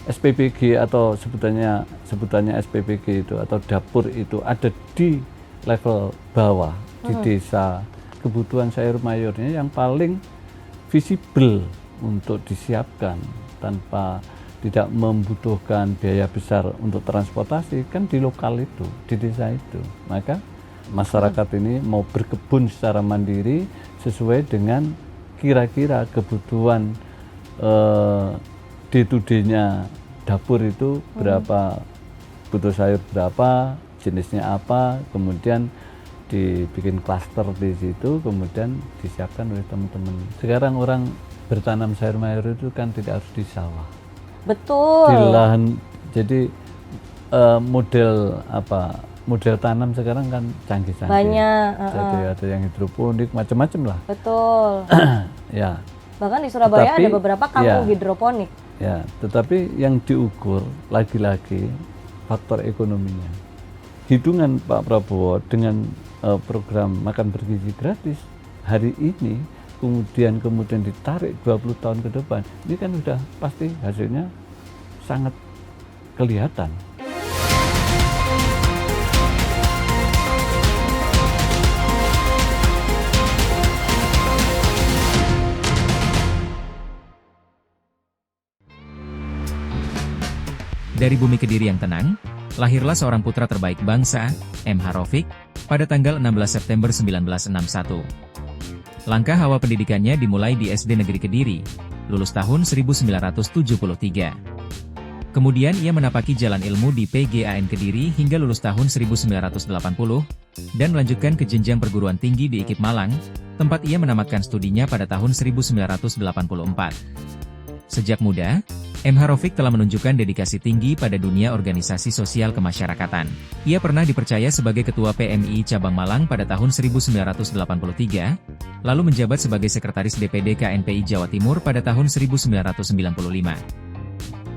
SPBG atau sebutannya SPBG itu atau dapur itu ada di level bawah di desa. Kebutuhan sayur mayurnya yang paling visible untuk disiapkan tanpa tidak membutuhkan biaya besar untuk transportasi kan di lokal itu, di desa itu. Maka masyarakat ini mau berkebun secara mandiri sesuai dengan kira-kira kebutuhan D2D-nya dapur itu berapa, butuh sayur berapa, jenisnya apa, kemudian dibikin klaster di situ, kemudian disiapkan oleh teman-teman. Sekarang orang bertanam sayur mayur itu kan tidak harus di sawah. Betul. Di lahan, jadi model tanam sekarang kan canggih-canggih. Banyak. Jadi ada yang hidroponik, macam-macam lah. Betul. Ya. Bahkan di Surabaya Tetapi, ada beberapa kampung ya, hidroponik. Ya, tetapi yang diukur lagi-lagi faktor ekonominya. Hitungan Pak Prabowo dengan program makan bergizi gratis hari ini kemudian ditarik 20 tahun ke depan, ini kan sudah pasti hasilnya sangat kelihatan. Dari bumi Kediri yang tenang, lahirlah seorang putra terbaik bangsa, M.H. Raufik, pada tanggal 16 September 1961. Langkah awal pendidikannya dimulai di SD Negeri Kediri, lulus tahun 1973. Kemudian ia menapaki jalan ilmu di PGAN Kediri hingga lulus tahun 1980, dan melanjutkan ke jenjang perguruan tinggi di IKIP Malang, tempat ia menamatkan studinya pada tahun 1984. Sejak muda, M.H. Raufik telah menunjukkan dedikasi tinggi pada dunia organisasi sosial kemasyarakatan. Ia pernah dipercaya sebagai Ketua PMI Cabang Malang pada tahun 1983, lalu menjabat sebagai Sekretaris DPD KNPI Jawa Timur pada tahun 1995.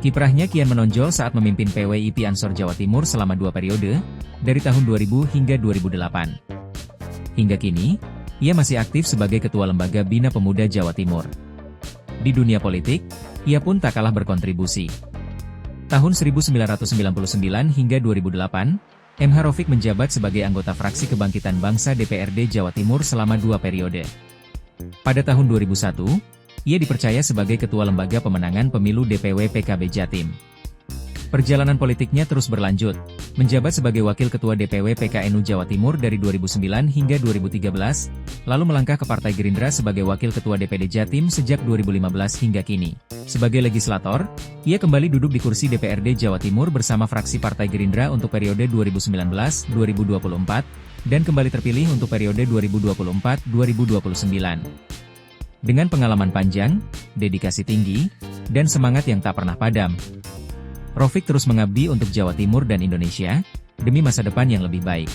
Kiprahnya kian menonjol saat memimpin PWIP Ansor Jawa Timur selama 2 periode, dari tahun 2000 hingga 2008. Hingga kini, ia masih aktif sebagai Ketua Lembaga Bina Pemuda Jawa Timur. Di dunia politik, ia pun tak kalah berkontribusi. Tahun 1999 hingga 2008, M.H. Raufik menjabat sebagai anggota fraksi Kebangkitan Bangsa DPRD Jawa Timur selama 2 periode. Pada tahun 2001, ia dipercaya sebagai Ketua Lembaga Pemenangan Pemilu DPW PKB Jatim. Perjalanan politiknya terus berlanjut, menjabat sebagai Wakil Ketua DPW PKNU Jawa Timur dari 2009 hingga 2013, lalu melangkah ke Partai Gerindra sebagai Wakil Ketua DPD Jatim sejak 2015 hingga kini. Sebagai legislator, ia kembali duduk di kursi DPRD Jawa Timur bersama fraksi Partai Gerindra untuk periode 2019-2024, dan kembali terpilih untuk periode 2024-2029. Dengan pengalaman panjang, dedikasi tinggi, dan semangat yang tak pernah padam, Raufik terus mengabdi untuk Jawa Timur dan Indonesia, demi masa depan yang lebih baik.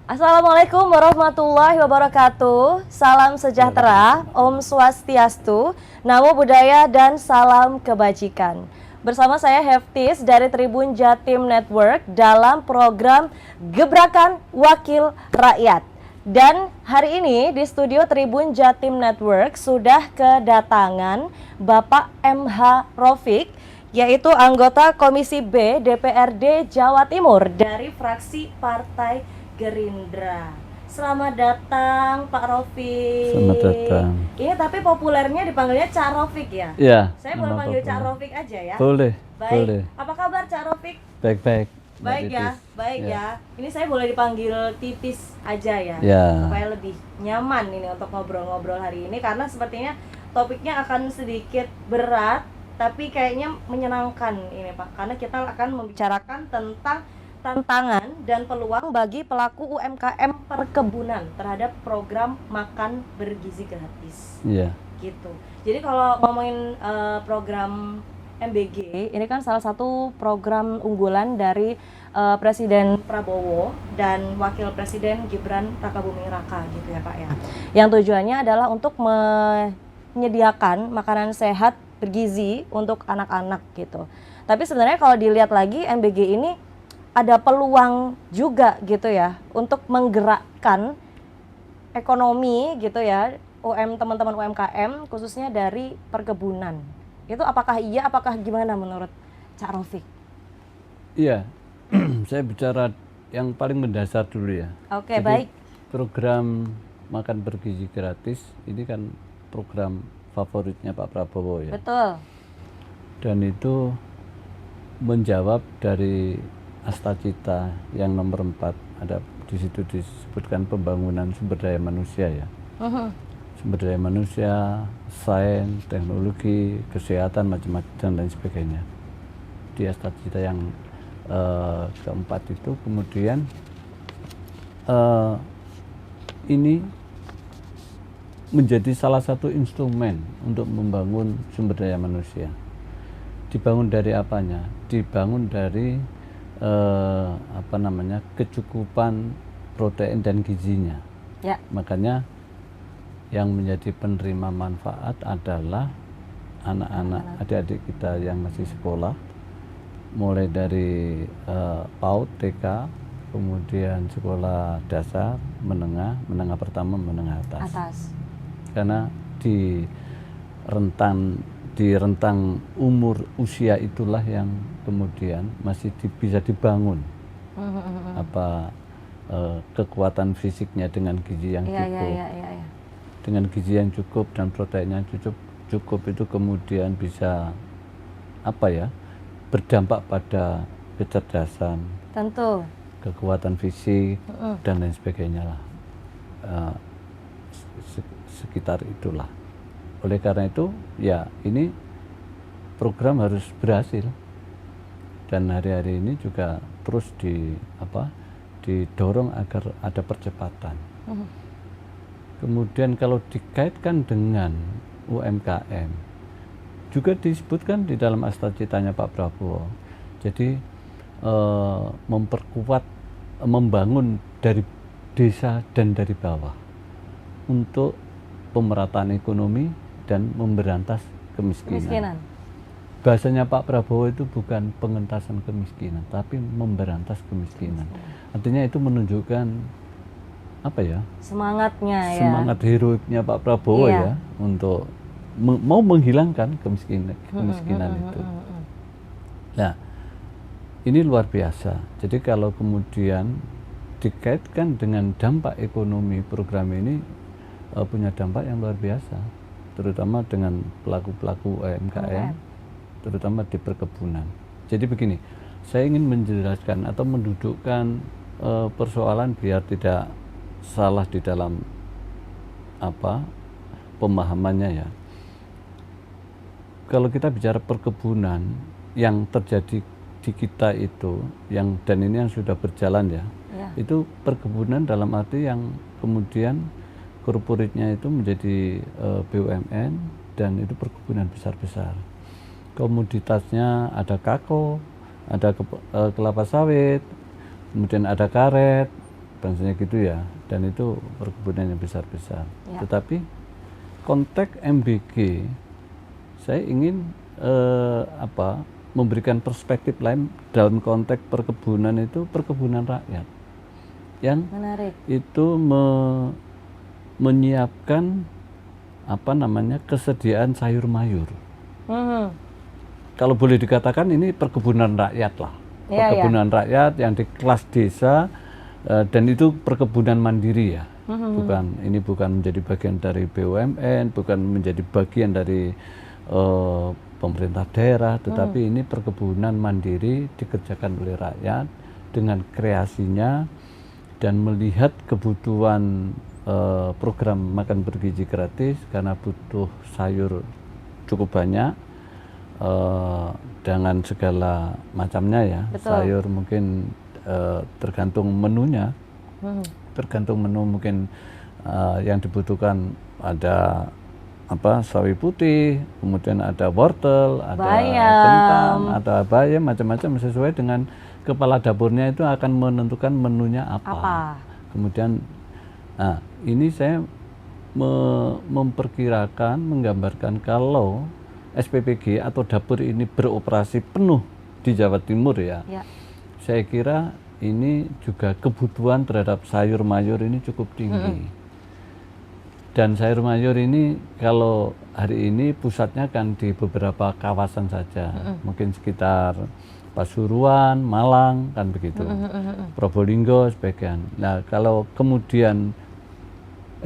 Assalamualaikum warahmatullahi wabarakatuh. Salam sejahtera, Om Swastiastu, Namo Buddhaya, dan salam kebajikan. Bersama saya Heftis dari Tribun Jatim Network dalam program Gebrakan Wakil Rakyat. Dan hari ini di studio Tribun Jatim Network sudah kedatangan Bapak M.H. Raufik, yaitu anggota Komisi B DPRD Jawa Timur dari fraksi Partai Gerindra. Selamat datang Pak Raufik. Selamat datang. Ini tapi populernya dipanggilnya Cak Raufik ya? Iya. Saya boleh panggil Cak Raufik aja ya? Boleh. Baik. Boleh. Apa kabar Cak Raufik? Baik-baik. Baik ya, baik ya. Ini saya boleh dipanggil Titis aja ya? Ya. Supaya lebih nyaman ini untuk ngobrol-ngobrol hari ini, karena sepertinya topiknya akan sedikit berat, tapi kayaknya menyenangkan ini Pak, karena kita akan membicarakan tentang tantangan dan peluang bagi pelaku UMKM perkebunan terhadap program makan bergizi gratis. Iya. Gitu. Jadi kalau ngomongin program MBG, ini kan salah satu program unggulan dari Presiden Prabowo dan Wakil Presiden Gibran Rakabuming Raka gitu ya Pak ya. Yang tujuannya adalah untuk menyediakan makanan sehat bergizi untuk anak-anak gitu. Tapi sebenarnya kalau dilihat lagi MBG ini ada peluang juga gitu ya untuk menggerakkan ekonomi gitu ya, teman-teman UMKM khususnya dari perkebunan. Itu apakah iya, apakah gimana menurut Cak Rafiq? Iya, saya bicara yang paling mendasar dulu ya. Oke, Jadi, baik. program makan bergizi gratis ini kan program favoritnya Pak Prabowo ya. Betul. Dan itu menjawab dari Astacita yang nomor 4. Ada di situ disebutkan pembangunan sumber daya manusia ya. Sumber daya manusia, sains, teknologi, kesehatan, macam-macam dan lain sebagainya. Di Astacita yang keempat itu kemudian ini menjadi salah satu instrumen untuk membangun sumber daya manusia. Dibangun dari apanya? Dibangun dari kecukupan protein dan gizinya. Ya. Makanya yang menjadi penerima manfaat adalah anak-anak, adik-adik kita yang masih sekolah, mulai dari PAUD, TK, kemudian sekolah dasar, menengah pertama, menengah atas. Karena di rentang umur usia itulah yang kemudian masih bisa dibangun kekuatan fisiknya dengan gizi yang cukup. Dengan gizi yang cukup dan proteinnya cukup itu kemudian bisa berdampak pada kecerdasan, tentu, kekuatan fisik dan lain sebagainya lah. Sekitar itulah. Oleh karena itu ya ini program harus berhasil dan hari-hari ini juga terus didorong agar ada percepatan. Kemudian kalau dikaitkan dengan UMKM juga disebutkan di dalam Astacitanya Pak Prabowo. Jadi membangun dari desa dan dari bawah untuk pemerataan ekonomi dan memberantas kemiskinan. Bahasanya Pak Prabowo itu bukan pengentasan kemiskinan, tapi memberantas kemiskinan. Artinya itu menunjukkan semangatnya ya. Semangat heroiknya Pak Prabowo ya untuk mau menghilangkan kemiskinan itu. Nah, ini luar biasa. Jadi kalau kemudian dikaitkan dengan dampak ekonomi, program ini punya dampak yang luar biasa, terutama dengan pelaku-pelaku UMKM, terutama di perkebunan. Jadi begini, saya ingin menjelaskan atau mendudukkan persoalan biar tidak salah di dalam pemahamannya ya. Kalau kita bicara perkebunan yang terjadi di kita itu, dan ini yang sudah berjalan ya, itu perkebunan dalam arti yang kemudian korporatnya itu menjadi BUMN dan itu perkebunan besar-besar. Komoditasnya ada kakao, ada kelapa sawit, kemudian ada karet, bahasanya gitu ya, dan itu perkebunan yang besar-besar. Tetapi konteks MBG, saya ingin memberikan perspektif lain dalam konteks perkebunan itu perkebunan rakyat yang menarik. Itu menyiapkan kesediaan sayur mayur. Kalau boleh dikatakan ini perkebunan rakyat lah, perkebunan rakyat yang di kelas desa. Dan itu perkebunan mandiri ya, bukan menjadi bagian dari BUMN, bukan menjadi bagian dari pemerintah daerah, tetapi ini perkebunan mandiri dikerjakan oleh rakyat dengan kreasinya dan melihat kebutuhan program makan bergizi gratis karena butuh sayur cukup banyak dengan segala macamnya ya. Betul. Sayur mungkin tergantung menunya, tergantung menu mungkin yang dibutuhkan ada sawi putih, kemudian ada wortel, ada kentang, ada bayam, macam-macam sesuai dengan kepala dapurnya itu akan menentukan menunya apa. Kemudian, ini saya memperkirakan, menggambarkan kalau SPPG atau dapur ini beroperasi penuh di Jawa Timur ya. saya kira ini juga kebutuhan terhadap sayur mayur ini cukup tinggi. Dan sayur mayur ini kalau hari ini pusatnya kan di beberapa kawasan saja, mungkin sekitar Pasuruan, Malang, kan begitu, Probolinggo sebagian. Nah, kalau kemudian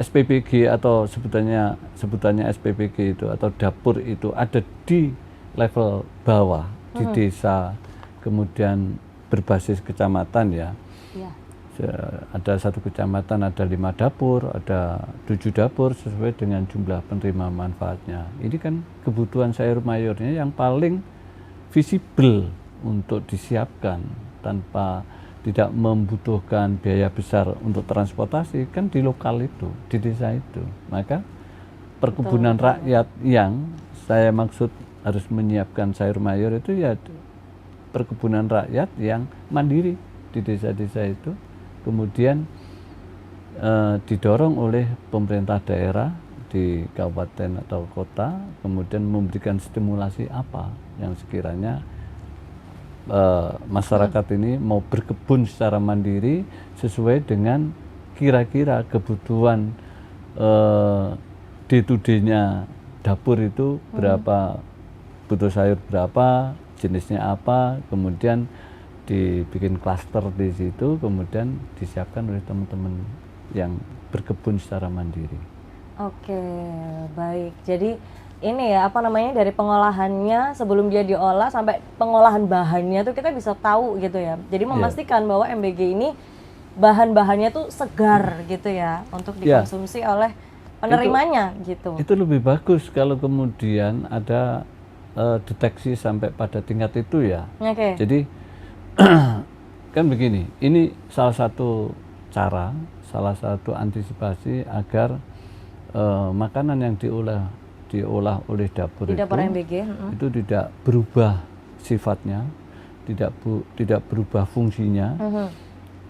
SPPG atau sebutannya SPPG itu atau dapur itu ada di level bawah, di desa, kemudian berbasis kecamatan ya. Ada satu kecamatan ada 5 dapur, ada 7 dapur sesuai dengan jumlah penerima manfaatnya. Ini kan kebutuhan sayur mayurnya yang paling visible untuk disiapkan tanpa tidak membutuhkan biaya besar untuk transportasi, kan di lokal itu, di desa itu. Maka perkebunan rakyat yang saya maksud harus menyiapkan sayur mayur itu ya perkebunan rakyat yang mandiri di desa-desa itu, kemudian didorong oleh pemerintah daerah di kabupaten atau kota, kemudian memberikan stimulasi apa yang sekiranya masyarakat ini mau berkebun secara mandiri sesuai dengan kira-kira kebutuhan day-to-day-nya dapur itu berapa, butuh sayur berapa, jenisnya apa, kemudian dibikin klaster di situ, kemudian disiapkan oleh teman-teman yang berkebun secara mandiri. Oke, baik. Jadi ini ya, apa namanya, dari pengolahannya sebelum dia diolah sampai pengolahan bahannya tuh kita bisa tahu gitu ya. Jadi memastikan bahwa MBG ini bahan-bahannya tuh segar gitu ya untuk dikonsumsi oleh penerimanya gitu. Itu lebih bagus kalau kemudian ada deteksi sampai pada tingkat itu ya. Jadi kan begini, ini salah satu cara, salah satu antisipasi agar makanan yang diolah oleh dapur di dapur MBG itu tidak berubah sifatnya, tidak berubah fungsinya,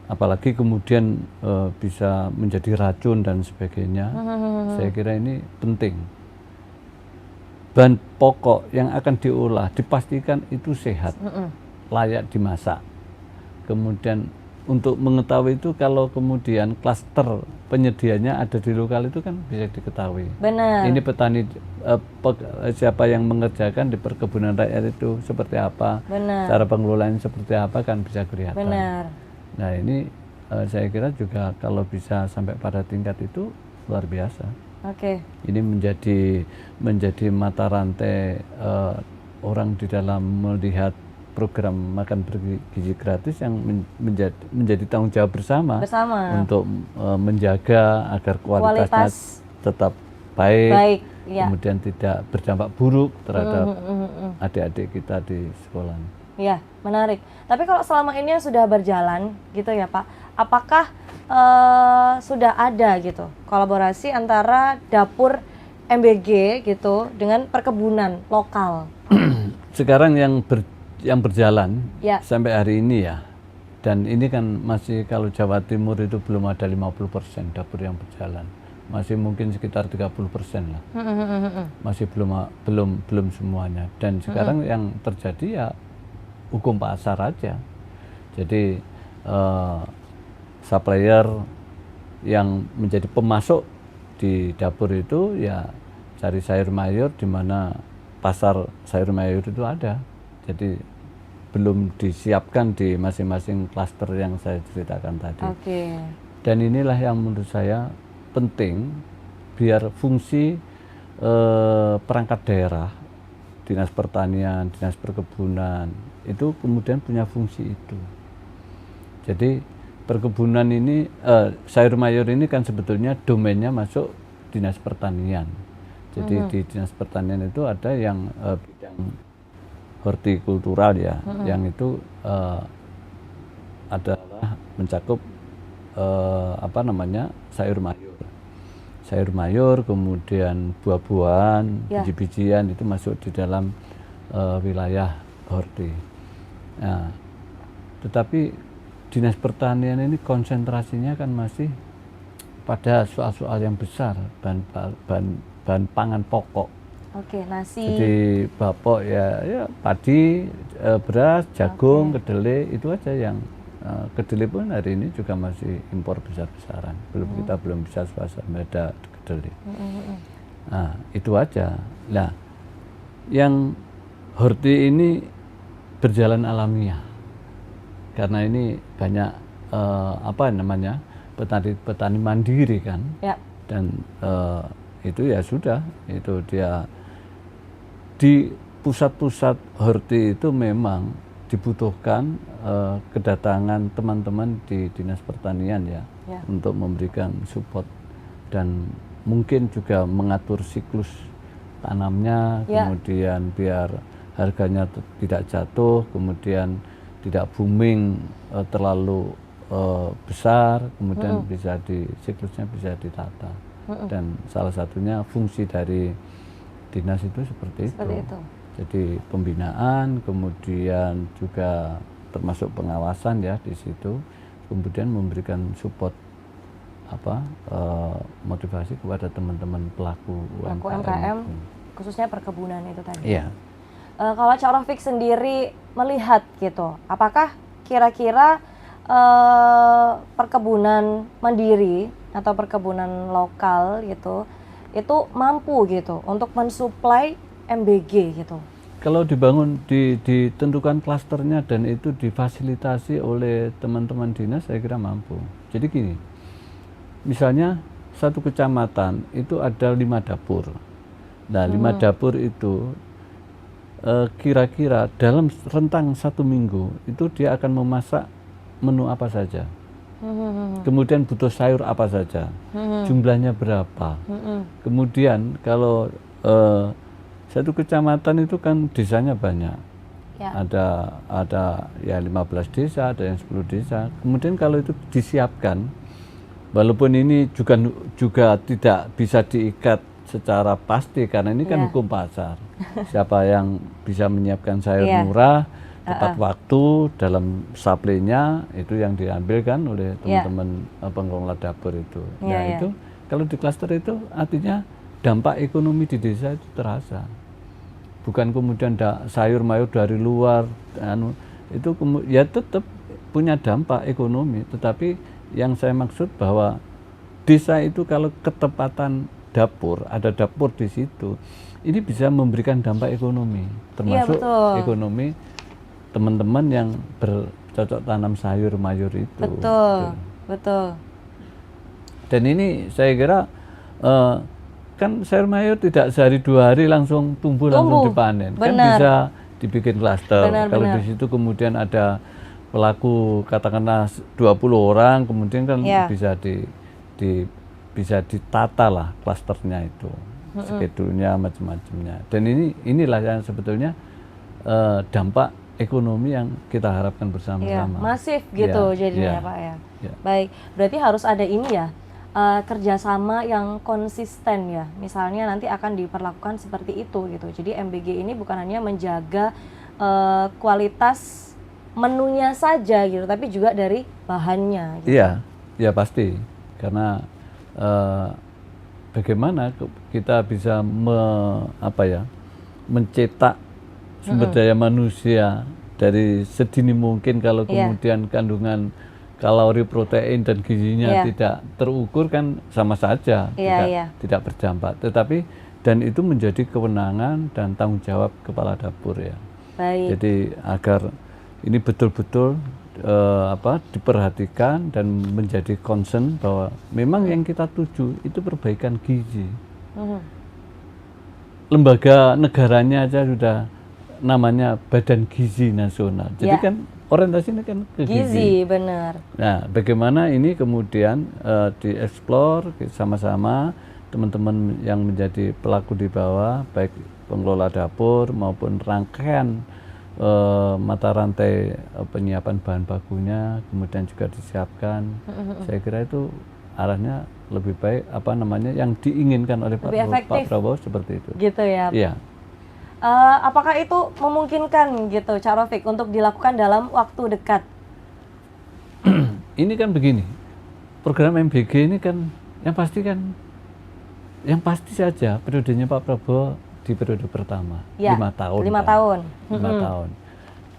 apalagi kemudian bisa menjadi racun dan sebagainya. Saya kira ini penting. Bahan pokok yang akan diolah dipastikan itu sehat, layak dimasak. Kemudian untuk mengetahui itu, kalau kemudian klaster penyediaannya ada di lokal itu kan bisa diketahui. Benar. Ini petani siapa yang mengerjakan di perkebunan rakyat itu seperti apa, cara pengelolaan seperti apa kan bisa kelihatan. Benar. Nah ini saya kira juga kalau bisa sampai pada tingkat itu luar biasa. Ini menjadi mata rantai orang di dalam melihat program makan bergizi gratis yang menjadi tanggung jawab bersama. Untuk menjaga agar kualitasnya tetap baik, kemudian tidak berdampak buruk terhadap adik-adik kita di sekolah. Iya, menarik. Tapi kalau selama ini sudah berjalan gitu ya Pak, apakah sudah ada gitu kolaborasi antara dapur MBG gitu dengan perkebunan lokal? Sekarang yang berjalan sampai hari ini ya, dan ini kan masih, kalau Jawa Timur itu belum ada 50% dapur yang berjalan, masih mungkin sekitar 30% lah, masih belum semuanya. Dan sekarang yang terjadi ya hukum pasar aja. Jadi supplier yang menjadi pemasok di dapur itu ya cari sayur mayur di mana pasar sayur mayur itu ada. Jadi belum disiapkan di masing-masing klaster yang saya ceritakan tadi. Dan inilah yang menurut saya penting biar fungsi perangkat daerah, dinas pertanian, dinas perkebunan itu kemudian punya fungsi itu. Jadi perkebunan ini, sayur mayur ini kan sebetulnya domainnya masuk dinas pertanian. Jadi di dinas pertanian itu ada yang bidang hortikultural ya, yang itu adalah mencakup sayur mayur, kemudian buah-buahan, biji-bijian itu masuk di dalam wilayah horti. Nah, tetapi dinas pertanian ini konsentrasinya kan masih pada soal-soal yang besar, bahan pangan pokok Oke, nasi. Jadi bapok ya padi, beras, jagung, kedelai itu aja yang kedelai pun hari ini juga masih impor besar-besaran. Kita belum bisa swasembada kedelai. Nah, itu aja. Nah, yang horti ini berjalan alamiah. Karena ini banyak petani mandiri kan. Ya. Dan itu ya sudah, itu dia di pusat-pusat horti itu memang dibutuhkan kedatangan teman-teman di Dinas Pertanian ya, untuk memberikan support dan mungkin juga mengatur siklus tanamnya, kemudian biar harganya tidak jatuh, kemudian tidak booming terlalu besar, kemudian siklusnya bisa ditata. Dan salah satunya fungsi dari dinas itu seperti itu. Jadi pembinaan, kemudian juga termasuk pengawasan ya di situ, kemudian memberikan support motivasi kepada teman-teman pelaku UMKM, khususnya perkebunan itu tadi. Iya. Kalau Cak Rafiq sendiri melihat gitu, apakah kira-kira perkebunan mandiri atau perkebunan lokal gitu itu mampu gitu untuk mensuplai MBG gitu? Kalau dibangun, ditentukan klasternya dan itu difasilitasi oleh teman-teman dinas, saya kira mampu. Jadi gini, misalnya satu kecamatan itu ada 5 dapur. Nah, 5 dapur itu kira-kira dalam rentang 1 minggu itu dia akan memasak menu apa saja. Kemudian butuh sayur apa saja, jumlahnya berapa. Kemudian kalau satu kecamatan itu kan desanya banyak, ada ya 15 desa, ada yang 10 desa. Kemudian kalau itu disiapkan, walaupun ini juga tidak bisa diikat secara pasti karena ini kan hukum pasar. Siapa yang bisa menyiapkan sayur murah tepat waktu dalam supply-nya itu yang diambil kan oleh teman-teman pengelola dapur itu. Itu kalau di klaster itu artinya dampak ekonomi di desa itu terasa. Bukan kemudian sayur mayur dari luar, itu ya tetap punya dampak ekonomi. Tetapi yang saya maksud bahwa desa itu kalau ketepatan dapur, ada dapur di situ, ini bisa memberikan dampak ekonomi, termasuk ekonomi teman-teman yang bercocok tanam sayur mayur itu. Betul. Dan ini saya kira kan sayur mayur tidak sehari 2 hari langsung tumbuh. Langsung dipanen. Kan bisa dibikin klaster. Kalau di situ kemudian ada pelaku katakanlah 20 orang, kemudian kan bisa bisa ditata lah klasternya itu, skedulnya macam-macamnya. Dan inilah yang sebetulnya dampak ekonomi yang kita harapkan bersama-sama. Masif gitu jadinya Pak ya. Baik, berarti harus ada ini ya, kerjasama yang konsisten ya. Misalnya nanti akan diperlakukan seperti itu gitu. Jadi MBG ini bukan hanya menjaga kualitas menunya saja gitu, tapi juga dari bahannya. Gitu. Iya pasti. Karena bagaimana kita bisa mencetak sumber daya manusia dari sedini mungkin, kalau kemudian kandungan kalori, protein dan gizinya tidak terukur kan sama saja, tidak berdampak. Tetapi dan itu menjadi kewenangan dan tanggung jawab kepala dapur ya. Baik. Jadi agar ini betul-betul diperhatikan dan menjadi concern bahwa memang yang kita tuju itu perbaikan gizi. Lembaga negaranya aja sudah namanya Badan Gizi Nasional. Jadi kan orientasinya kan ke gizi. Benar. Nah, bagaimana ini kemudian dieksplor sama-sama teman-teman yang menjadi pelaku di bawah, baik pengelola dapur maupun rangkaian mata rantai penyiapan bahan bakunya, kemudian juga disiapkan. Saya kira itu arahnya lebih baik, yang diinginkan oleh Pak Prabowo seperti itu. Gitu ya. Iya. Apakah itu memungkinkan gitu, Cak Rafiq, untuk dilakukan dalam waktu dekat? Ini kan begini, program MBG ini kan yang pasti saja periodenya Pak Prabowo di periode pertama, Ya, 5 tahun. 5 kan? tahun. 5 tahun.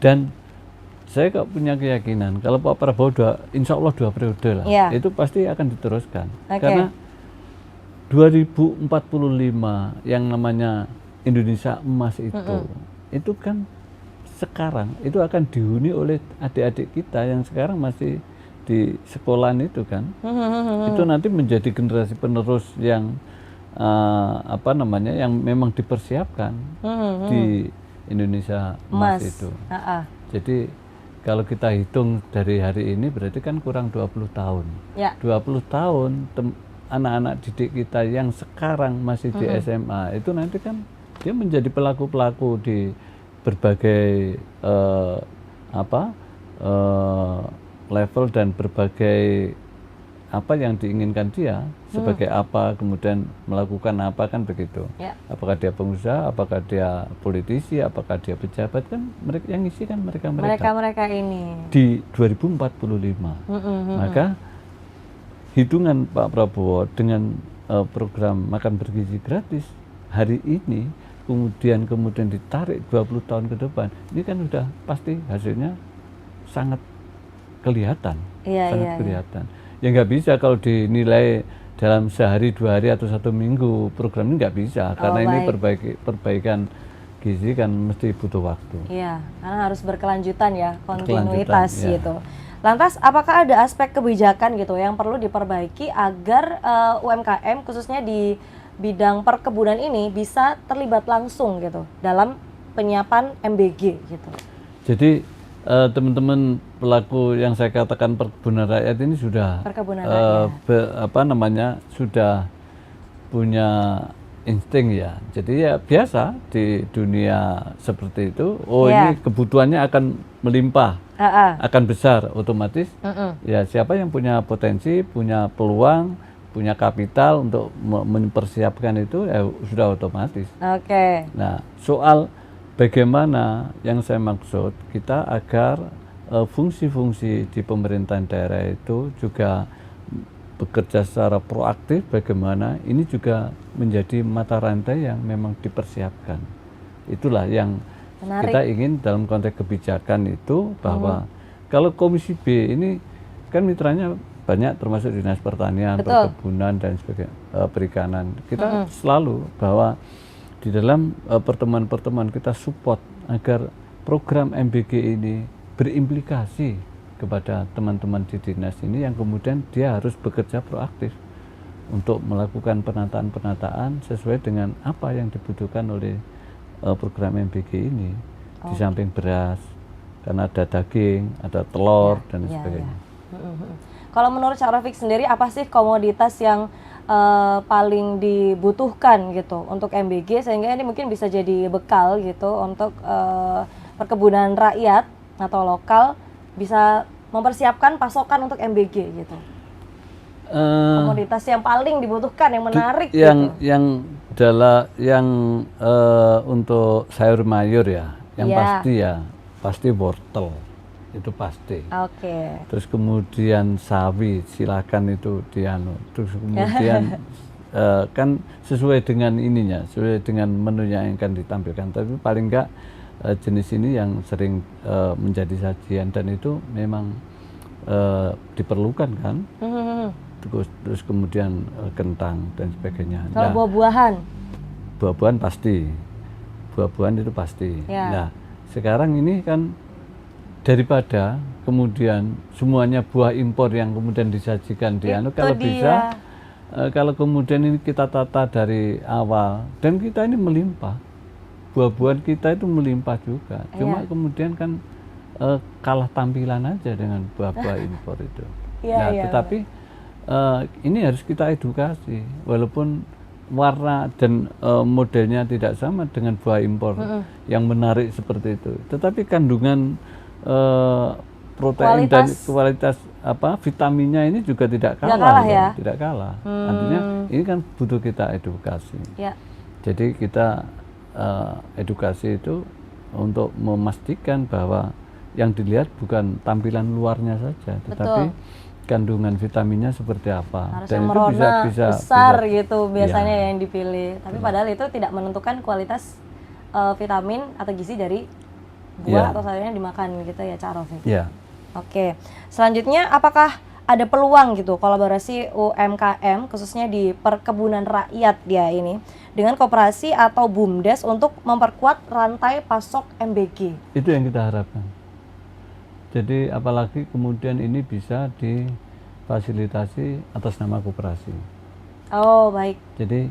Dan saya kok punya keyakinan kalau Pak Prabowo insya Allah 2 periode lah, Ya. itu pasti akan diteruskan. Oke. Karena 2045 yang namanya Indonesia Emas itu kan sekarang itu akan dihuni oleh adik-adik kita yang sekarang masih di sekolahan itu kan. Itu nanti menjadi generasi penerus yang yang memang dipersiapkan di Indonesia Emas itu. Jadi kalau kita hitung dari hari ini berarti kan kurang 20 tahun. Ya. 20 tahun anak-anak didik kita yang sekarang masih di SMA itu nanti kan dia menjadi pelaku-pelaku di berbagai level dan berbagai apa yang diinginkan dia sebagai apa, kemudian melakukan apa, kan begitu. Ya. Apakah dia pengusaha, apakah dia politisi, apakah dia pejabat, kan mereka yang isi kan mereka ini di 2045. Maka hitungan Pak Prabowo dengan program makan bergizi gratis hari ini kemudian ditarik 20 tahun ke depan, ini kan udah pasti hasilnya sangat kelihatan. Sangat kelihatan. Ya nggak bisa kalau dinilai dalam sehari, 2 hari atau 1 minggu program ini nggak bisa, karena ini perbaikan gizi kan mesti butuh waktu. Iya, karena harus berkelanjutan ya, kontinuitas gitu. Lantas apakah ada aspek kebijakan gitu yang perlu diperbaiki agar UMKM khususnya di bidang perkebunan ini bisa terlibat langsung gitu dalam penyiapan MBG gitu? Jadi teman-teman pelaku yang saya katakan perkebunan rakyat ini sudah sudah punya insting ya. Jadi ya biasa di dunia seperti itu. Ini kebutuhannya akan melimpah, akan besar, otomatis. Ya siapa yang punya potensi, punya peluang, punya kapital untuk mempersiapkan itu ya sudah otomatis. Nah, soal bagaimana yang saya maksud kita agar fungsi-fungsi di pemerintahan daerah itu juga bekerja secara proaktif, bagaimana ini juga menjadi mata rantai yang memang dipersiapkan. Itulah yang kita ingin dalam konteks kebijakan itu, bahwa kalau Komisi B ini kan mitranya banyak, termasuk Dinas Pertanian, Perkebunan dan sebagainya, Perikanan. Kita selalu bahwa di dalam pertemuan-pertemuan kita support agar program MBG ini berimplikasi kepada teman-teman di dinas ini, yang kemudian dia harus bekerja proaktif untuk melakukan penataan-penataan sesuai dengan apa yang dibutuhkan oleh program MBG ini. Di samping beras, karena ada daging, ada telur dan sebagainya. Kalau menurut Cak Rafiq sendiri, apa sih komoditas yang paling dibutuhkan gitu untuk MBG sehingga ini mungkin bisa jadi bekal gitu untuk perkebunan rakyat atau lokal bisa mempersiapkan pasokan untuk MBG gitu? Komoditas yang paling dibutuhkan, yang menarik yang untuk sayur mayur ya, yang pasti wortel, itu pasti. Terus kemudian sawi, silakan itu terus kemudian kan sesuai dengan ininya, sesuai dengan menunya yang akan ditampilkan, tapi paling enggak jenis ini yang sering menjadi sajian dan itu memang diperlukan kan. Terus kemudian kentang dan sebagainya. Kalau buah-buahan? Buah-buahan pasti, buah-buahan itu pasti. Nah sekarang ini kan daripada kemudian semuanya buah impor yang kemudian disajikan di kalau bisa kalau kemudian ini kita tata dari awal, dan kita ini melimpah, buah-buahan kita itu melimpah juga, cuma kemudian kan kalah tampilan aja dengan buah-buah impor itu. Tetapi ini harus kita edukasi, walaupun warna dan modelnya tidak sama dengan buah impor yang menarik seperti itu, tetapi kandungan protein dan kualitas vitaminnya ini juga tidak kalah, tidak kalah. Artinya ini kan butuh kita edukasi. Jadi kita edukasi itu untuk memastikan bahwa yang dilihat bukan tampilan luarnya saja, tetapi kandungan vitaminnya seperti apa. Harusnya Dan itu merona bisa besar gitu biasanya Ya. yang dipilih. Tapi Ya. padahal itu tidak menentukan kualitas vitamin atau gizi dari buah Ya. atau sayurnya dimakan gitu ya, Cak Rafiq. Ya. Oke. Selanjutnya, apakah ada peluang gitu kolaborasi UMKM khususnya di perkebunan rakyat dia ini dengan koperasi atau BUMDes untuk memperkuat rantai pasok MBG? Itu yang kita harapkan. Jadi apalagi kemudian ini bisa difasilitasi atas nama koperasi. Oh, baik. Jadi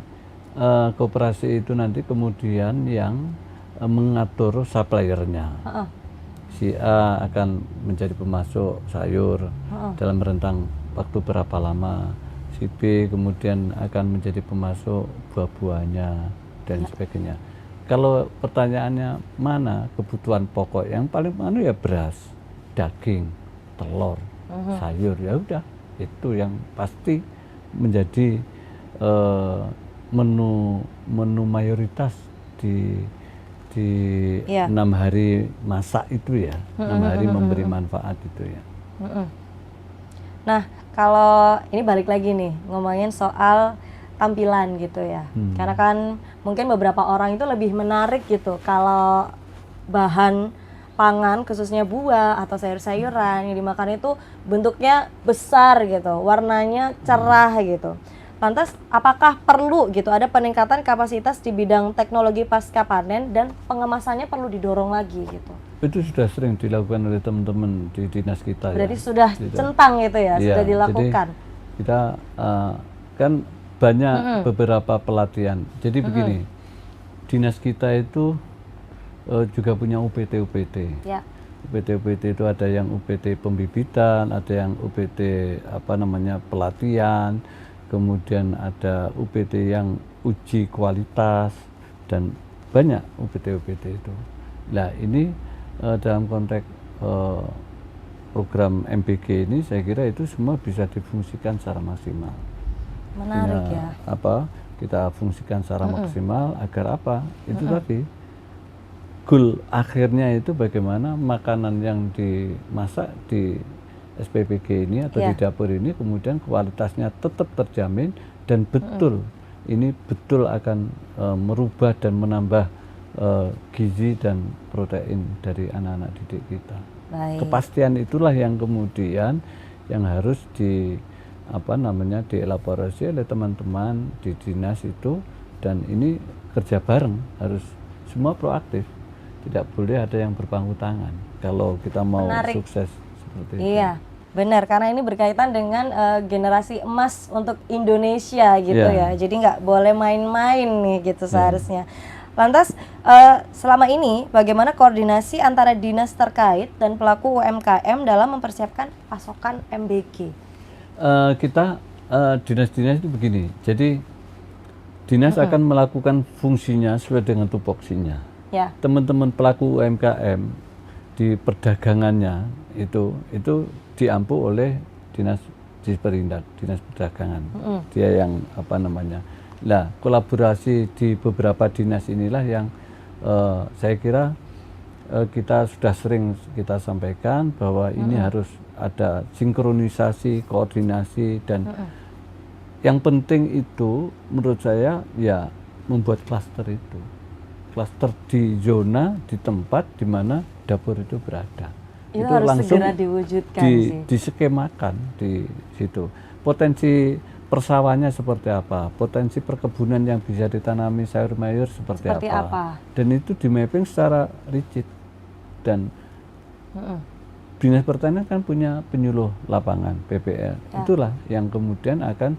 koperasi itu nanti kemudian yang mengatur suppliernya. Heeh. Si A akan menjadi pemasok sayur dalam rentang waktu berapa lama. Si B kemudian akan menjadi pemasok buah-buahnya dan sebagainya. Kalau pertanyaannya mana kebutuhan pokok yang paling ya beras, daging, telur, sayur, ya udah itu yang pasti menjadi menu mayoritas di Iya. 6 hari masak itu ya, 6 hari memberi manfaat itu ya. Nah, kalau ini balik lagi nih ngomongin soal tampilan gitu ya. Karena kan mungkin beberapa orang itu lebih menarik gitu kalau bahan pangan khususnya buah atau sayur-sayuran yang dimakan itu bentuknya besar gitu, warnanya cerah gitu. Lantas apakah perlu gitu ada peningkatan kapasitas di bidang teknologi pasca panen dan pengemasannya perlu didorong lagi gitu? Itu sudah sering dilakukan oleh teman-teman di dinas kita. Berarti ya. sudah centang gitu ya, Iya, sudah dilakukan. Jadi kita kan banyak beberapa pelatihan. Jadi begini, dinas kita itu juga punya UPT-UPT. Ya. UPT-UPT itu ada yang UPT pembibitan, ada yang UPT pelatihan, kemudian ada UPT yang uji kualitas dan banyak UPT-UPT itu. Nah ini dalam konteks program MBG ini saya kira itu semua bisa difungsikan secara maksimal. Menarik ya. Kita fungsikan secara maksimal agar apa? Itu tadi goal akhirnya itu bagaimana makanan yang dimasak di SPPG ini atau di dapur ini kemudian kualitasnya tetap terjamin dan betul ini betul akan merubah dan menambah gizi dan protein dari anak-anak didik kita. Baik. Kepastian itulah yang kemudian yang harus dielaborasi oleh teman-teman di dinas itu, dan ini kerja bareng, harus semua proaktif, tidak boleh ada yang berpangku tangan kalau kita mau sukses seperti itu. Iya, benar, karena ini berkaitan dengan generasi emas untuk Indonesia gitu ya, jadi nggak boleh main-main nih gitu seharusnya. Lantas selama ini bagaimana koordinasi antara dinas terkait dan pelaku UMKM dalam mempersiapkan pasokan MBG? Kita dinas-dinas itu begini, jadi dinas akan melakukan fungsinya sesuai dengan tupoksinya. Ya. Teman-teman pelaku UMKM di perdagangannya itu diampu oleh dinas Disperindak, dinas perdagangan. Dia yang Nah, kolaborasi di beberapa dinas inilah yang saya kira kita sudah sering kita sampaikan bahwa ini harus ada sinkronisasi, koordinasi, dan yang penting itu menurut saya ya membuat klaster itu. Klaster di zona, di tempat di mana dapur itu berada. Itu harus langsung segera diwujudkan sih. Diskemakan di situ. Potensi persawahannya seperti apa, potensi perkebunan yang bisa ditanami sayur mayur seperti apa. Dan itu di mapping secara rigid. Dan dinas pertanian kan punya penyuluh lapangan PPL. Itulah yang kemudian akan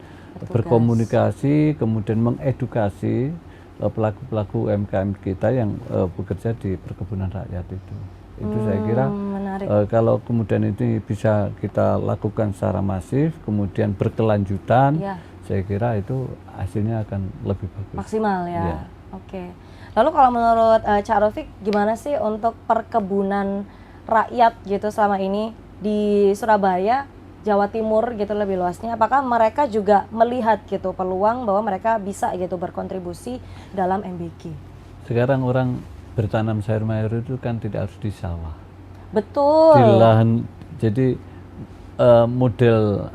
berkomunikasi, kemudian mengedukasi pelaku-pelaku UMKM kita yang bekerja di perkebunan rakyat itu. Itu saya kira kalau kemudian ini bisa kita lakukan secara masif, kemudian berkelanjutan, saya kira itu hasilnya akan lebih bagus. Maksimal ya. Oke. Lalu kalau menurut Cak Rafiq gimana sih untuk perkebunan rakyat gitu selama ini di Surabaya, Jawa Timur gitu lebih luasnya? Apakah mereka juga melihat gitu peluang bahwa mereka bisa gitu berkontribusi dalam MBG? Sekarang orang bertanam sayur mayur itu kan tidak harus di sawah. Betul. Di lahan, jadi model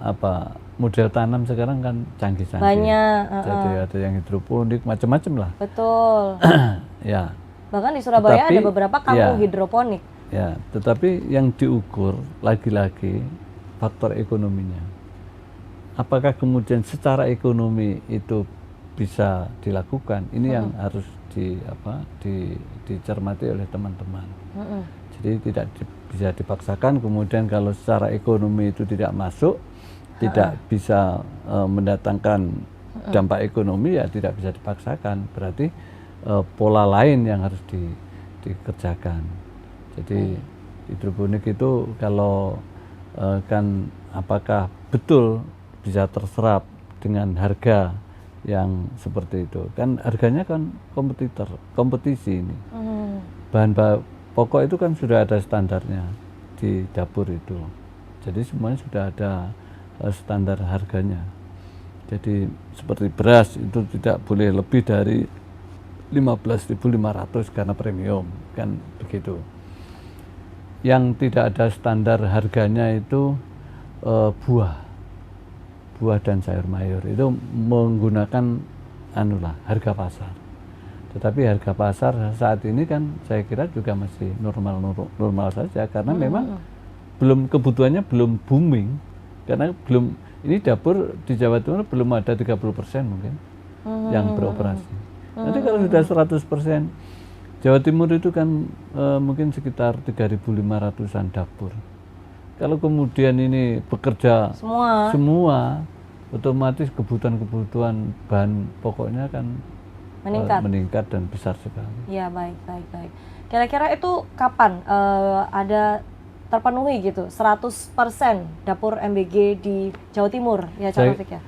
model tanam sekarang kan canggih-canggih. Banyak. Jadi ada yang hidroponik, macam-macam lah. Betul. Ya. Bahkan di Surabaya Tetapi, ada beberapa kampung ya. hidroponik. Ya, tetapi yang diukur lagi-lagi faktor ekonominya. Apakah kemudian secara ekonomi itu bisa dilakukan? Ini yang harus dicermati oleh teman-teman. Jadi tidak bisa dipaksakan. Kemudian kalau secara ekonomi itu tidak masuk, tidak bisa mendatangkan dampak ekonomi, ya tidak bisa dipaksakan. Berarti pola lain yang harus dikerjakan. Jadi hidroponik itu kalau kan apakah betul bisa terserap dengan harga yang seperti itu? Kan harganya kan kompetisi ini. Bahan pokok itu kan sudah ada standarnya di dapur itu. Jadi semuanya sudah ada standar harganya. Jadi seperti beras itu tidak boleh lebih dari 15.500 karena premium, kan begitu. Yang tidak ada standar harganya itu buah dan sayur mayur itu menggunakan harga pasar. Tetapi harga pasar saat ini kan saya kira juga masih normal saja, karena memang kebutuhannya belum booming, karena ini dapur di Jawa Timur belum ada 30% mungkin yang beroperasi. Nanti kalau sudah 100%, Jawa Timur itu kan mungkin sekitar 3.500-an dapur. Kalau kemudian ini bekerja semua, otomatis kebutuhan bahan pokoknya kan meningkat dan besar sekali. Ya, baik. Kira-kira itu kapan ada terpenuhi gitu 100% dapur MBG di Jawa Timur ya, Cak Rafiq ya?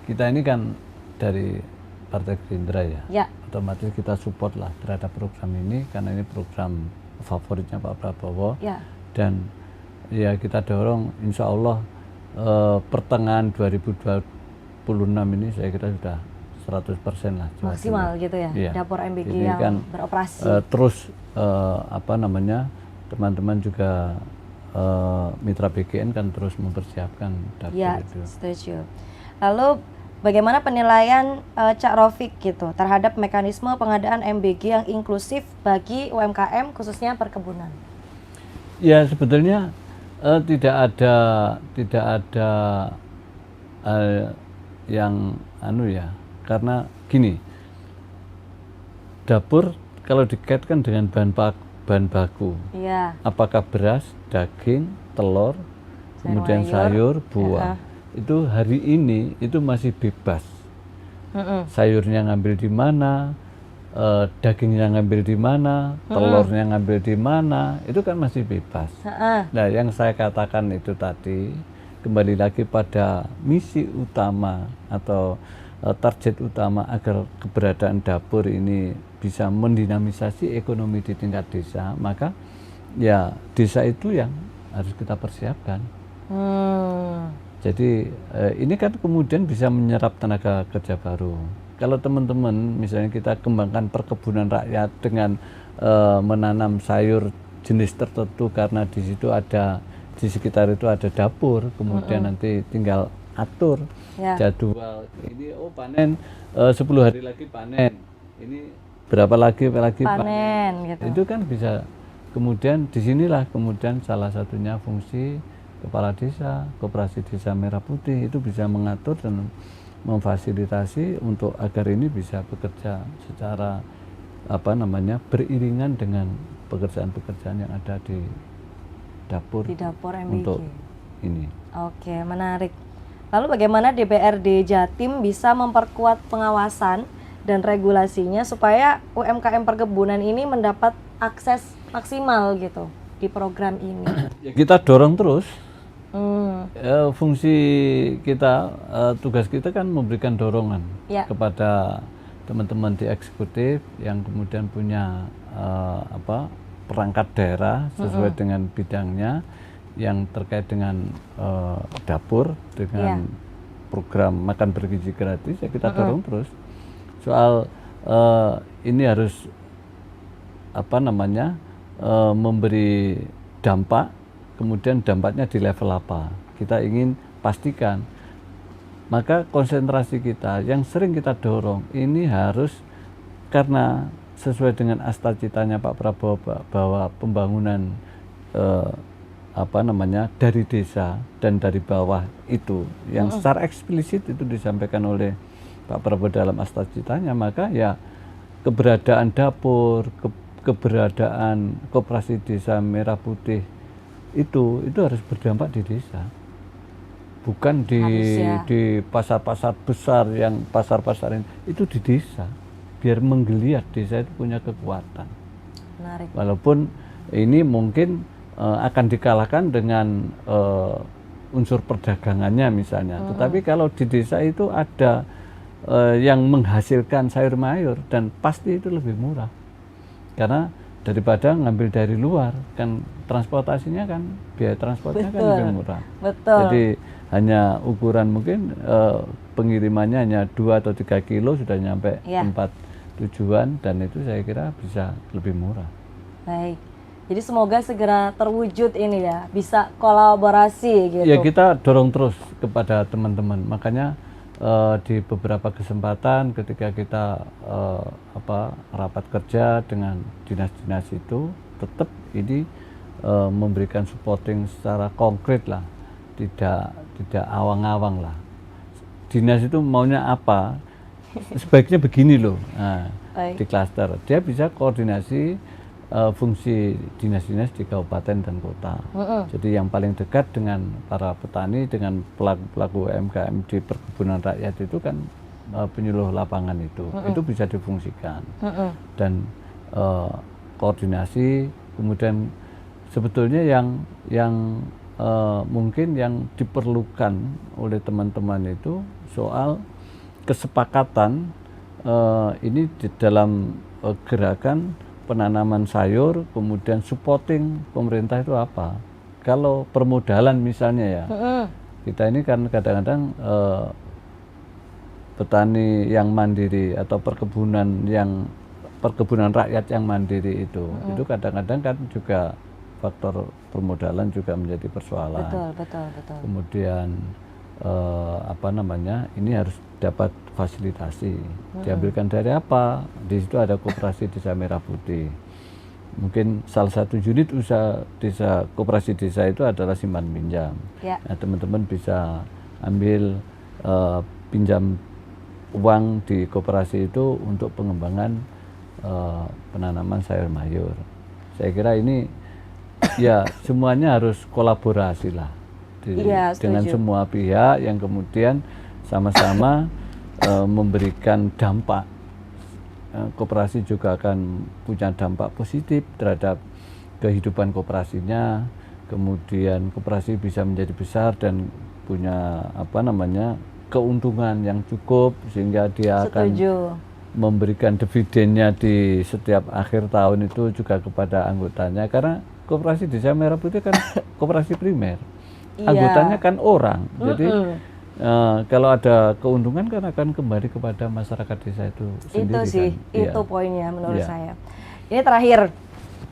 Kita ini kan dari Partai Gerindra ya. Otomatis kita support lah terhadap program ini, karena ini program favoritnya Pak Prabowo. Dan ya kita dorong, insya Allah pertengahan 2026 ini saya kira sudah 100% lah. Maksimal gitu ya, dapur MBG ini yang kan, beroperasi. Terus teman-teman juga mitra BGN kan terus mempersiapkan dapur itu. Setuju. Lalu bagaimana penilaian Cak Rafiq gitu terhadap mekanisme pengadaan MBG yang inklusif bagi UMKM khususnya perkebunan? Ya, sebetulnya tidak ada yang karena gini, dapur kalau dikaitkan dengan bahan baku, apakah beras, daging, telur, kemudian sayur, buah, itu hari ini itu masih bebas. Sayurnya ngambil di mana, dagingnya ngambil di mana, telurnya ngambil di mana, itu kan masih bebas. Nah, yang saya katakan itu tadi kembali lagi pada misi utama atau target utama agar keberadaan dapur ini bisa mendinamisasi ekonomi di tingkat desa, maka ya desa itu yang harus kita persiapkan. Jadi ini kan kemudian bisa menyerap tenaga kerja baru. Kalau teman-teman misalnya kita kembangkan perkebunan rakyat dengan menanam sayur jenis tertentu, karena di situ di sekitar itu ada dapur, kemudian nanti tinggal atur jadwal ini, panen 10 hari lagi panen, ini berapa lagi panen gitu. Itu kan bisa kemudian disinilah kemudian salah satunya fungsi kepala desa, koperasi desa Merah Putih itu bisa mengatur dan memfasilitasi untuk agar ini bisa bekerja secara beriringan dengan pekerjaan-pekerjaan yang ada di dapur MBG untuk ini. Oke, menarik. Lalu bagaimana DPRD Jatim bisa memperkuat pengawasan dan regulasinya supaya UMKM perkebunan ini mendapat akses maksimal gitu di program ini? Ya, kita dorong terus. Fungsi kita, tugas kita kan memberikan dorongan kepada teman-teman di eksekutif yang kemudian punya perangkat daerah sesuai dengan bidangnya yang terkait dengan dapur, dengan program makan bergizi gratis, ya kita dorong terus. Soal ini harus memberi dampak kemudian dampaknya di level apa. Kita ingin pastikan. Maka konsentrasi kita yang sering kita dorong ini harus, karena sesuai dengan asta-citanya Pak Prabowo bahwa pembangunan dari desa dan dari bawah itu yang secara eksplisit itu disampaikan oleh Pak Prabowo dalam asta-citanya, maka ya keberadaan dapur, keberadaan koperasi desa Merah Putih itu harus berdampak di desa, bukan di pasar-pasar besar, yang pasar-pasar ini itu di desa, biar menggeliat desa itu punya kekuatan. Menarik. Walaupun ini mungkin akan dikalahkan dengan unsur perdagangannya misalnya, tetapi kalau di desa itu ada yang menghasilkan sayur mayur, dan pasti itu lebih murah karena daripada ngambil dari luar, kan transportasinya kan, biaya transportnya kan lebih murah. Betul. Jadi hanya ukuran mungkin pengirimannya hanya 2 atau 3 kilo sudah nyampe tempat tujuan, dan itu saya kira bisa lebih murah. Baik, jadi semoga segera terwujud ini ya, bisa kolaborasi gitu. Ya, kita dorong terus kepada teman-teman, makanya di beberapa kesempatan ketika kita rapat kerja dengan dinas-dinas itu, tetap ini memberikan supporting secara konkret lah, tidak awang-awang lah. Dinas itu maunya apa, sebaiknya begini loh. Nah, di klaster dia bisa koordinasi fungsi dinas-dinas di kabupaten dan kota. Jadi yang paling dekat dengan para petani, dengan pelaku UMKM di perkebunan rakyat itu kan penyuluh lapangan itu bisa difungsikan. Dan koordinasi, kemudian sebetulnya yang mungkin yang diperlukan oleh teman-teman itu soal kesepakatan ini di dalam gerakan penanaman sayur, kemudian supporting pemerintah itu apa. Kalau permodalan misalnya ya, kita ini kan kadang-kadang petani yang mandiri atau perkebunan rakyat yang mandiri itu kadang-kadang kan juga faktor permodalan juga menjadi persoalan. Betul. Kemudian ini harus dapat fasilitasi. Diambilkan dari apa? Di situ ada koperasi desa Merah Putih. Mungkin salah satu unit usaha desa, koperasi desa itu adalah simpan pinjam. Nah, teman-teman bisa ambil pinjam uang di koperasi itu untuk pengembangan penanaman sayur mayur. Saya kira ini ya semuanya harus kolaborasi lah dengan semua pihak yang kemudian sama-sama memberikan dampak. Koperasi juga akan punya dampak positif terhadap kehidupan koperasinya, kemudian koperasi bisa menjadi besar dan punya keuntungan yang cukup, sehingga dia akan memberikan dividennya di setiap akhir tahun itu juga kepada anggotanya, karena koperasi Desa Merah Putih kan koperasi primer, anggotanya kan orang, jadi kalau ada keuntungan kan akan kembali kepada masyarakat desa itu sendiri. Itu sih, kan? itu poinnya menurut saya. Ini terakhir,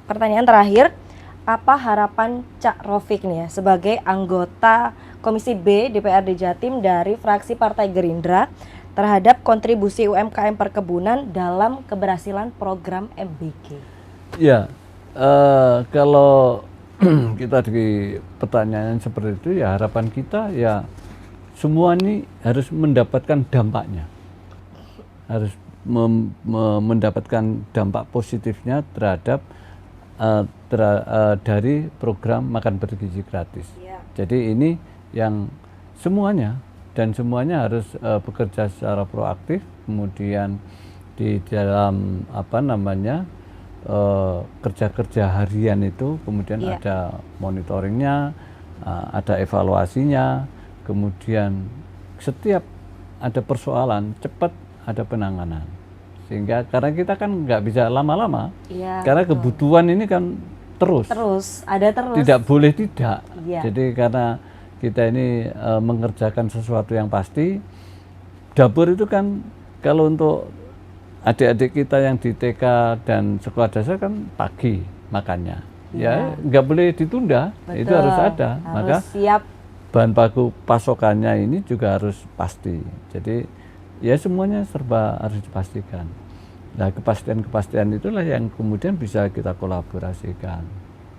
pertanyaan terakhir, apa harapan Cak Rofik nih ya sebagai anggota Komisi B DPRD Jatim dari fraksi Partai Gerindra terhadap kontribusi UMKM perkebunan dalam keberhasilan program MBG? Ya, kalau kita di pertanyaan seperti itu ya, harapan kita ya semua ini harus mendapatkan dampaknya, harus mendapatkan dampak positifnya terhadap dari program makan bergizi gratis. Jadi ini yang semuanya, dan semuanya harus bekerja secara proaktif, kemudian di dalam kerja-kerja harian itu kemudian ada monitoringnya, ada evaluasinya, kemudian setiap ada persoalan cepat ada penanganan, sehingga karena kita kan nggak bisa lama-lama, karena kebutuhan ini kan terus ada terus, tidak boleh tidak. Jadi karena kita ini mengerjakan sesuatu yang pasti, dapur itu kan kalau untuk adik-adik kita yang di TK dan sekolah dasar kan pagi makannya, ya nggak boleh ditunda. Itu Betul. harus ada. Harus Maka siap. bahan baku pasokannya ini juga harus pasti. Jadi ya semuanya serba harus dipastikan. Nah, kepastian-kepastian itulah yang kemudian bisa kita kolaborasikan.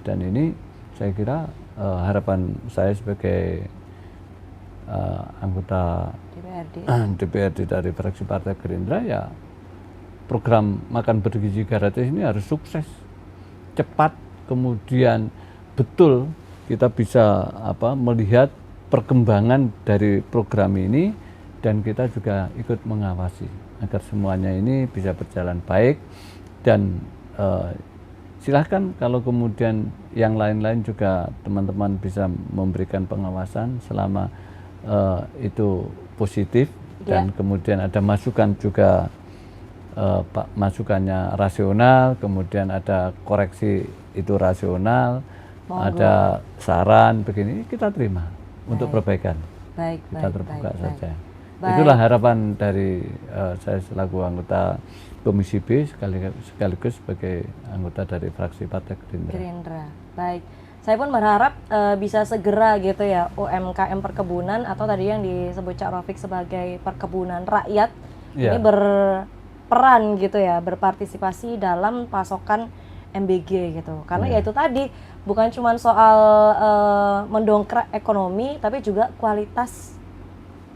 Dan ini saya kira harapan saya sebagai anggota DPRD dari fraksi Partai Gerindra, ya program makan bergizi gratis ini harus sukses, cepat, kemudian betul kita bisa melihat perkembangan dari program ini, dan kita juga ikut mengawasi agar semuanya ini bisa berjalan baik. Dan silahkan kalau kemudian yang lain-lain juga teman-teman bisa memberikan pengawasan selama itu positif, dan kemudian ada masukan juga, masukannya rasional, kemudian ada koreksi itu rasional, ada saran begini, kita terima untuk perbaikan. Kita terbuka saja. Itulah harapan dari saya selaku anggota Komisi B sekaligus sebagai anggota dari fraksi Partai Gerindra. Baik. Saya pun berharap bisa segera gitu ya UMKM perkebunan atau tadi yang disebut Cak Rafiq sebagai perkebunan rakyat ini berperan gitu ya, berpartisipasi dalam pasokan MBG gitu. Karena ya itu tadi bukan cuma soal mendongkrak ekonomi, tapi juga kualitas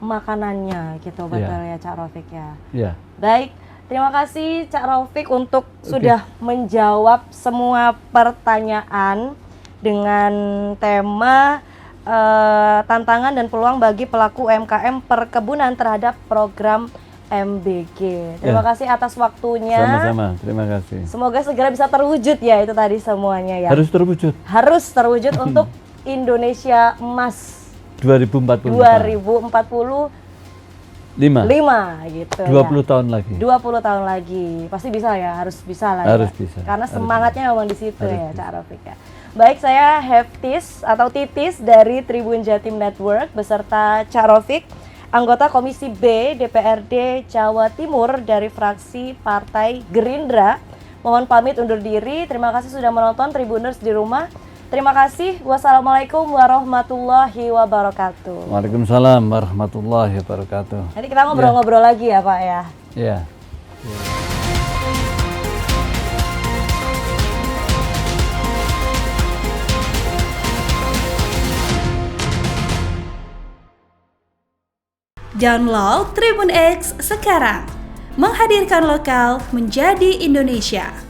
makanannya gitu, betul ya Cak Rafiq ya. Baik, terima kasih Cak Rafiq untuk sudah menjawab semua pertanyaan dengan tema tantangan dan peluang bagi pelaku UMKM perkebunan terhadap program MBG. Terima kasih atas waktunya. Sama-sama, terima kasih. Semoga segera bisa terwujud ya itu tadi semuanya ya. Harus terwujud. Harus terwujud untuk Indonesia Emas 2040. 5 gitu 20 tahun lagi. 20 tahun lagi. Pasti bisa ya, harus bisa lah harus ya. bisa. Karena semangatnya memang di situ harus ya bisa. Cak Rafiq ya. Baik, saya Heftis atau Titis dari Tribun Jatim Network beserta Cak Rafiq, anggota Komisi B DPRD Jawa Timur dari fraksi Partai Gerindra. Mohon pamit undur diri. Terima kasih sudah menonton Tribuners di rumah. Terima kasih. Wassalamualaikum warahmatullahi wabarakatuh. Waalaikumsalam warahmatullahi wabarakatuh. Nanti kita ngobrol-ngobrol lagi ya Pak ya. Iya. Download Tribun X sekarang, menghadirkan lokal menjadi Indonesia.